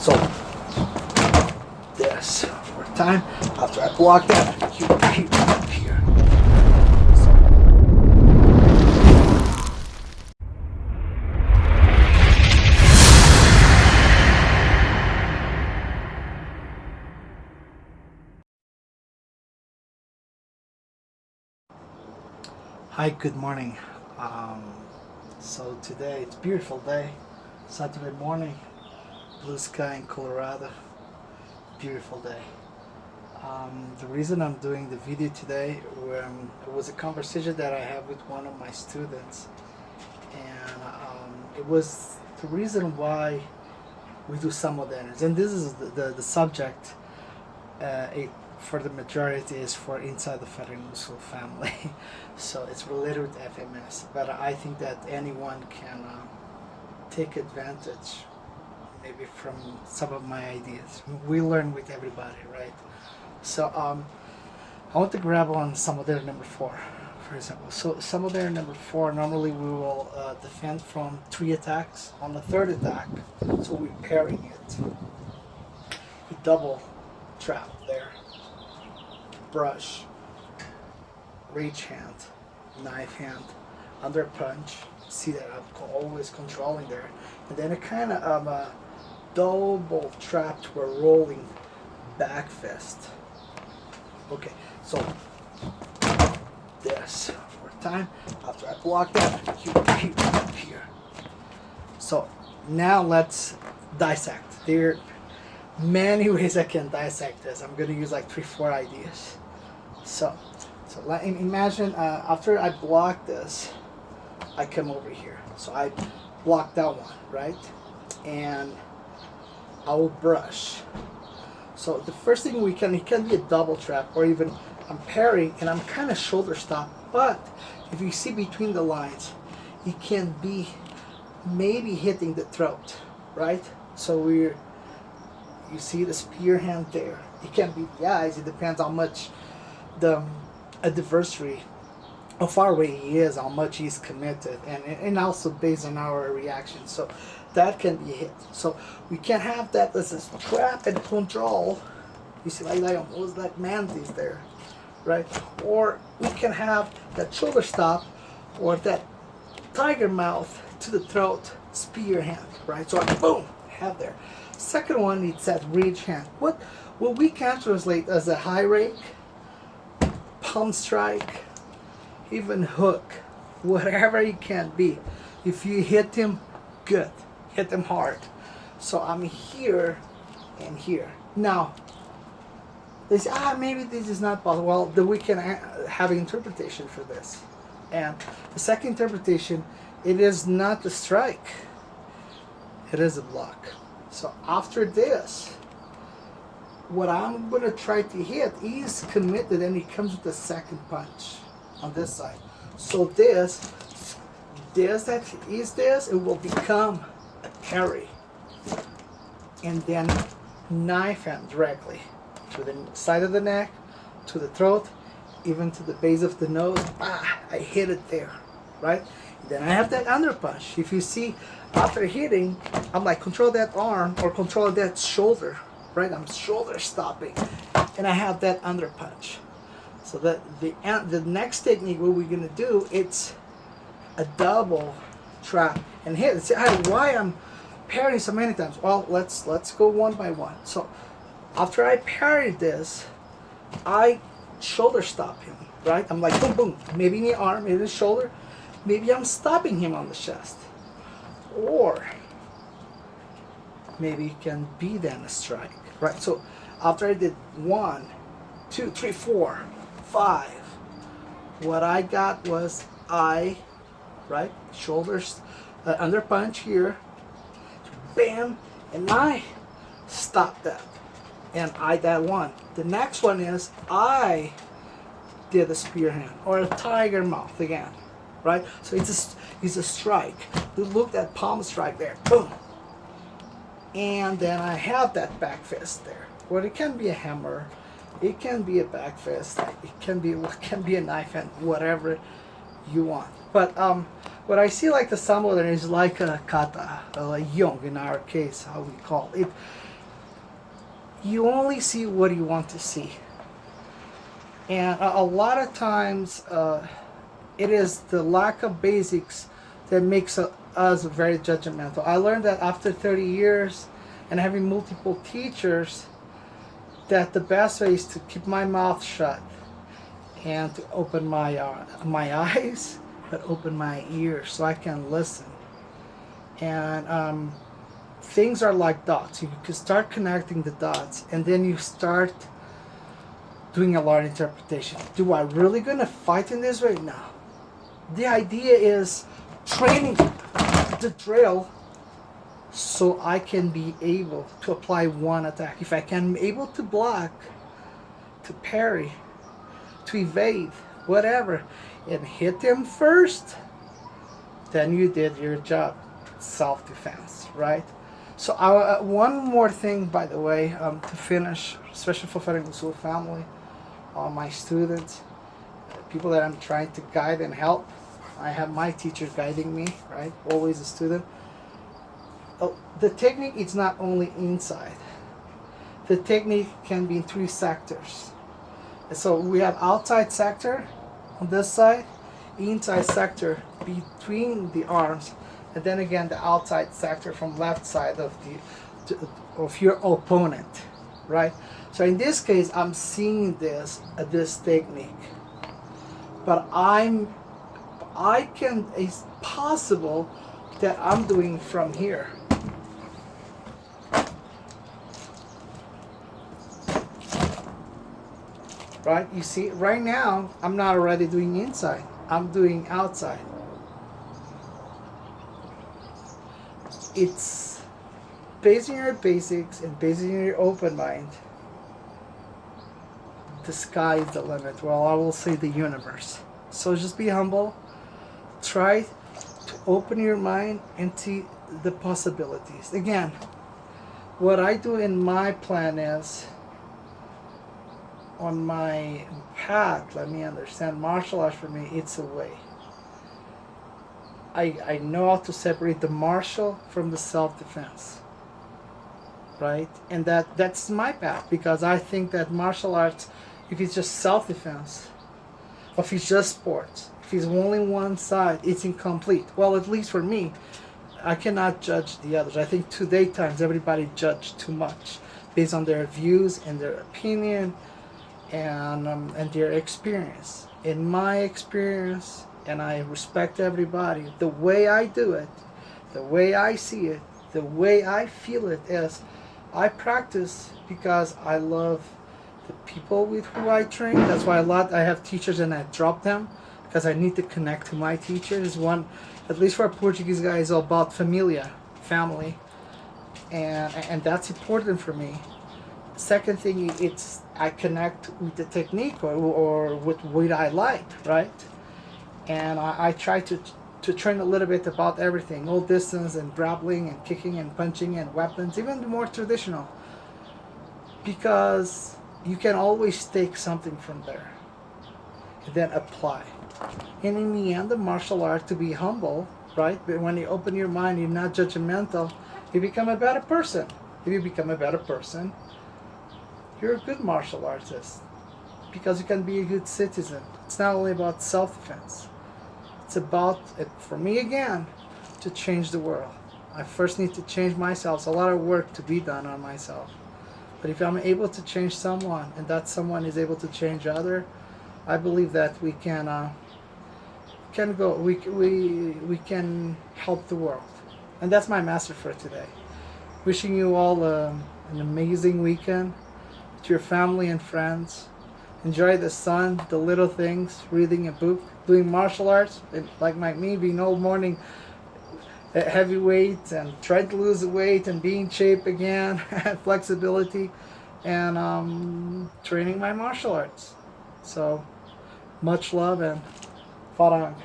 So this for time after I block that here. Hi, good morning. So today it's a beautiful day, Saturday morning, blue sky in Colorado, beautiful day. The reason I'm doing the video today it was a conversation that I had with one of my students, and it was the reason why we do simultaneous. And this is the subject. For the majority is for inside the FaRang family, so it's related with FMS. But I think that anyone can take advantage, maybe from some of my ideas. We learn with everybody, right? So I want to grab on Samudera number 4, for example. So Samudera number 4, normally we will defend from 3 attacks. On the 3rd attack, so we're pairing it. We double trap there. Brush, reach hand, knife hand, under punch. See that I'm always controlling there, and then a kind of a double trap to a rolling back fist. Okay, so this for time after I block that here. So now let's dissect. There are many ways I can dissect this. I'm gonna use like 3-4 ideas. So imagine after I block this, I come over here. So I block that one, right? And I will brush. So the first thing it can be a double trap, or even I'm parrying and I'm kind of shoulder stop. But if you see between the lines, it can be maybe hitting the throat, right? So you see the spear hand there. It can be the eyes. It depends how much the adversary, how far away he is, how much he's committed, and also based on our reaction. So that can be hit. So we can have that as a trap and control. You see, like almost like mantis there, right? Or we can have that shoulder stop or that tiger mouth to the throat spear hand, right? So I boom have there. Second one, it's that reach hand. What we can translate as a high rake, palm strike, even hook, whatever it can be. If you hit him, good. Hit him hard. So I'm here and here. Now, they say, maybe this is not possible. Well, then we can have an interpretation for this. And the second interpretation, it is not a strike. It is a block. So after this, what I'm going to try to hit is committed, and it comes with the second punch on this side. So this, it will become a parry. And then knife hand directly to the side of the neck, to the throat, even to the base of the nose. I hit it there, right? Then I have that under punch. If you see, after hitting, I'm like, control that arm or control that shoulder, right? I'm shoulder stopping, and I have that under punch. So that the next technique, what we're gonna do, it's a double trap and hit. And say, why I'm parrying so many times? Well, let's go one by one. So after I parry this, I shoulder stop him, right? I'm like boom boom, maybe in the arm, maybe in the shoulder, maybe I'm stopping him on the chest, or maybe it can be then a strike, right? So after I did 1, 2, 3, 4, 5, what I got was right, shoulders, under punch here, bam, and I stopped that, and I that one. The next one is I did a spear hand or a tiger mouth again, right? So it's a strike. Look at palm strike there, boom. And then I have that back fist there. Well, it can be a hammer, it can be a back fist, it can be a knife hand, whatever you want. But what I see like the samurai is like a kata, like yong in our case, how we call it. you only see what you want to see. And a lot of times, it is the lack of basics that makes us very judgmental. I learned that after 30 years and having multiple teachers, that the best way is to keep my mouth shut and to open my eyes, but open my ears so I can listen. And things are like dots. You can start connecting the dots, and then you start doing a lot of interpretation. Do I really gonna fight in this right now? The idea is training the drill so I can be able to apply one attack. If I can be able to block, to parry, to evade, whatever, and hit them first, then you did your job. Self-defense, right? So one more thing, by the way, to finish, especially for FaRang do Sul family, all my students, people that I'm trying to guide and help. I have my teacher guiding me, right? Always a student. Oh, the technique is not only inside. The technique can be in 3 sectors. So we have outside sector on this side, inside sector between the arms, and then again the outside sector from left side of your opponent, right? So in this case, I'm seeing this technique, but it's possible that I'm doing from here. Right? You see, right now, I'm not already doing inside. I'm doing outside. It's based on your basics and based on your open mind. The sky is the limit. Well, I will say the universe. So just be humble. Try to open your mind and see the possibilities. Again, what I do in my plan is, on my path, let me understand, martial arts for me, it's a way. I know how to separate the martial from the self-defense, right? And that's my path, because I think that martial arts, if it's just self-defense, or if it's just sports, if it's only one side, it's incomplete. Well, at least for me, I cannot judge the others. I think today times everybody judge too much based on their views and their opinion and their experience. In my experience, and I respect everybody, the way I do it, the way I see it, the way I feel it is, I practice because I love the people with who I train. That's why I have teachers and I drop them, because I need to connect to my teachers. One, at least for a Portuguese guy, is all about familia, family, and that's important for me. Second thing, it's I connect with the technique or with what I like, right? And I try to train a little bit about everything, all distance and grappling and kicking and punching and weapons, even the more traditional, because you can always take something from there and then apply. And in the end, the martial art, to be humble, right? But when you open your mind, you're not judgmental, you become a better person. If you become a better person, you're a good martial artist, because you can be a good citizen. It's not only about self-defense. It's about, for me again, to change the world. I first need to change myself. It's a lot of work to be done on myself. But if I'm able to change someone, and that someone is able to change other, I believe that we can help the world. And that's my message for today. Wishing you all an amazing weekend with your family and friends. Enjoy the sun, the little things, reading a book, doing martial arts, and like me, being all morning heavyweight and trying to lose the weight and be in shape again, flexibility, and training my martial arts. So much love and FaRang.